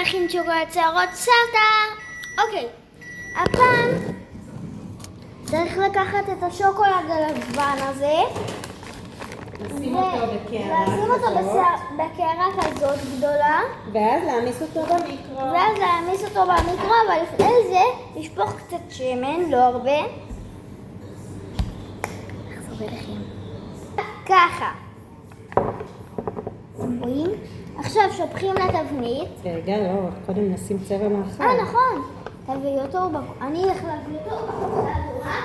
להכין שוקולד שערות סבתא. אוקיי, הפעם צריך לקחת את השוקולד הלבן הזה לשים אותו בקערה ולשים אותו בקערה כזאת גדולה ואז להעמיס אותו במיקרו. אבל לפני זה לשפוך קצת שמן, לא הרבה. איך זה עובד לכם? ככה. אתם רואים? עכשיו שופכים לתבנית. רגע, לא, קודם נשים צבע מאכל. נכון. תביאי אותו, אני אלך להביא אותו בקופסה אדומה.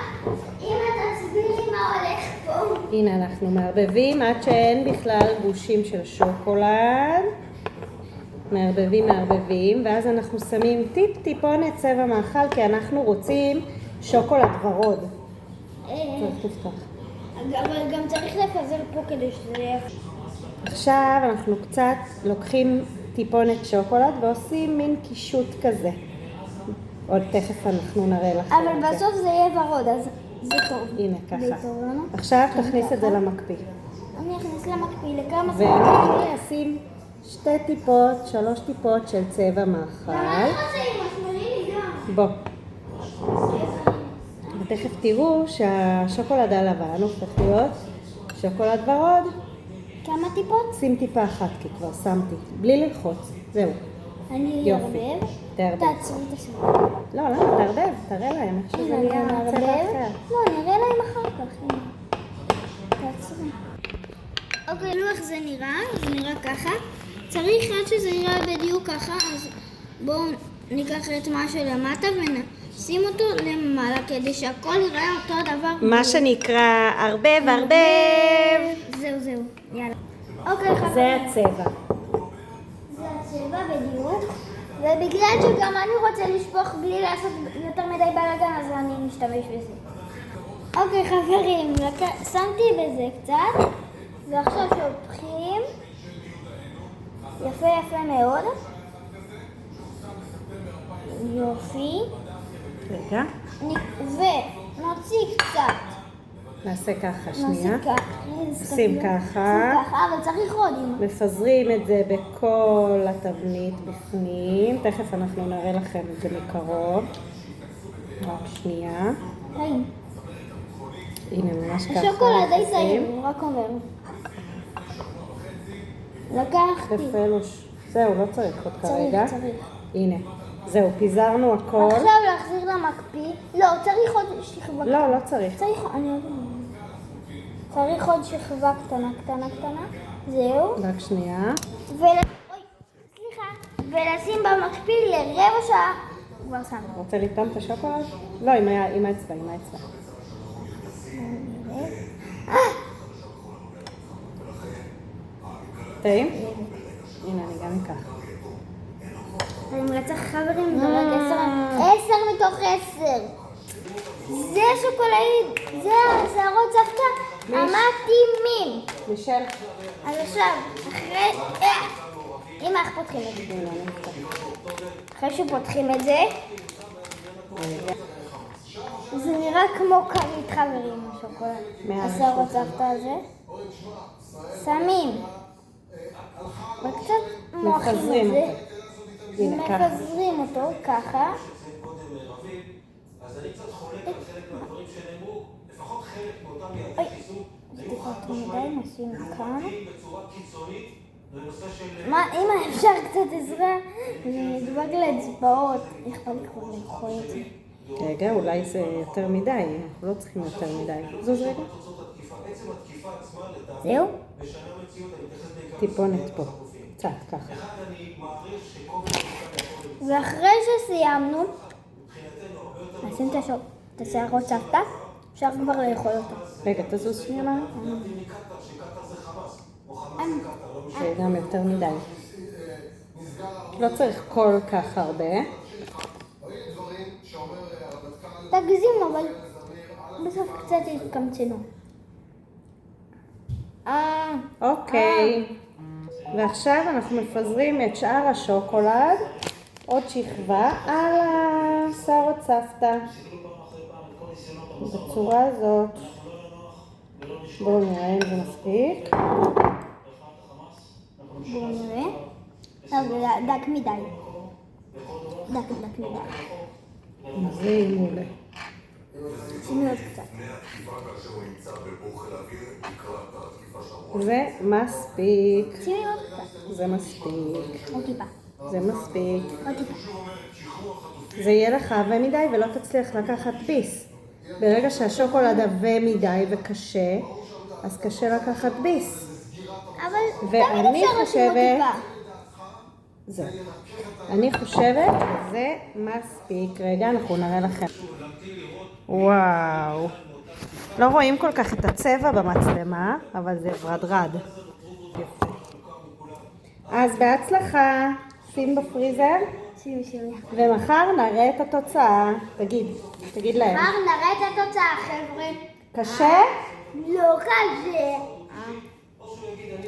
אם אתה תסביר לי מה הולך פה. הנה אנחנו מערבבים עד שאין בכלל גושים של שוקולד. מערבבים, ואז אנחנו שמים טיפונת צבע מאכל, כי אנחנו רוצים שוקולד ורוד. צריך לפתוח. אבל גם צריך לפזר פה כדי שזה יהיה. עכשיו אנחנו קצת לוקחים טיפונת שוקולד ועושים מין קישוט כזה. עוד תכף אנחנו נראה לכם. אבל בסוף זה יהיה ורוד, אז זה טוב. הנה ככה. זה טוב לנו. עכשיו תכניס את זה למקפיא. אני אכניס למקפיא לכמה ואני אשים 3 טיפות של צבע מאכל. אני רוצה עם השמאלי גם. בוא. ותכף תראו שהשוקולד הלבן הופך להיות שוקולד ורוד. כמה טיפות? שים טיפה אחת, כי כבר שמתי. בלי ללחוץ. זהו. אני יופי. אערבב. תערבב. תעצרי את השמאלי. לא, תערבב. תראה להם איך שזה נהיה צבע אחר. לא, נראה להם אחר כך. הנה. תעצרי. אוקיי, תראו איך זה נראה. זה נראה ככה. צריך עד שזה יראה בדיוק ככה, אז בואו ניקח את מה שלמטה ונשים אותו למעלה כדי שהכל יראה אותו דבר. מה שנקרא ערבב. זהו. יאללה. אוקיי, חברים. זה הצבע. זה הצבע בדיוק. ובגלל שגם אני רוצה לשפוך בלי לעשות יותר מדי בלגן, אז אני משתמש בזה. אוקיי, חברים, שמתי בזה קצת, ועכשיו שופכים. יפה מאוד. יופי. רגע. ונוציא קצת. נעשה ככה, שנייה. נשים שים ככה. אבל צריך עוד. מפזרים את זה בכל התבנית בפנים. תכף אנחנו נראה לכם את זה מקרוב. רק שנייה. טעים. הנה, ממש ככה. השוקולד די טעים, אני רק אומר. לקחתי. זהו, לא צריך עוד כרגע. צריך. הנה. זהו, פיזרנו הכל. עכשיו להחזיר למקפיא. לא, צריך עוד שכבה. לא צריך. צריך עוד שכבה קטנה. זהו. רק שנייה. ולשים במקפיא לרבע שעה. כבר שמנו. רוצה לטעום את השוקולד? לא, עם האצבע. טעים? הנה, אני גם אקח. אני מרצח חברים, זה רק 10 מתוך 10. זה שוקולד, זה שערות סבתא המתאימים. מישל. אז עכשיו, אמא, איך פותחים את זה? אחרי שפותחים את זה, זה נראה כמו כרית חברים, השוקולד. השערות סבתא הזה. שמים. וקצת מוחים את זה. מפזרים אותו ככה. אז אני קצת חולק על חלק מהדברים שנאמרו, לפחות חלק מאותם יעדי חיסון, סליחות מדי, נשים כאן. בצורה קיצונית, לנושא של... אמא, אפשר קצת עזרה? זה נדבק לאצבעות. איך בא לקרוא לאכול את זה? רגע, אולי זה יותר מדי, אנחנו לא צריכים יותר מדי. זוז רגע. עצם התקיפה עצמה לדעת, זהו? משנה מציאות, אני מתייחס בעיקר... טיפונת פה. קצת, ככה. אחד, אני מעריך שכל מיני... ואחרי שסיימנו, נשים את השערות סבתא, אפשר כבר לאכול אותה. רגע, תזוז שנייה מה? זה גם יותר מדי. לא צריך כל כך הרבה. תגזים, אבל בסוף קצת יתקמצנו. אוקיי. ועכשיו אנחנו מפזרים את שאר השוקולד, עוד שכבה, על השערות סבתא. בצורה הזאת. בואו נראה אם זה מספיק. בואו נראה. טוב, זה דק מדי. דק דק נדע. זה מעולה. שימי עוד קצת. זה מספיק. שימי עוד קצת. זה מספיק. עוד טיפה. זה מספיק. עוד טיפה. זה יהיה לך עבה מדי ולא תצליח לקחת ביס. ברגע שהשוקולד עבה מדי וקשה, אז קשה לקחת ביס. אבל ואני תמיד אפשר לשים עוד חושבת- טיפה. זהו. אני חושבת שזה מספיק. רגע, אנחנו נראה לכם. וואו. לא רואים כל כך את הצבע במצלמה, אבל זה ורדרד. יפה. אז בהצלחה, שים בפריזר, שימי. ומחר נראה את התוצאה. תגיד להם. כבר נראה את התוצאה, חבר'ה. קשה? לא כזה.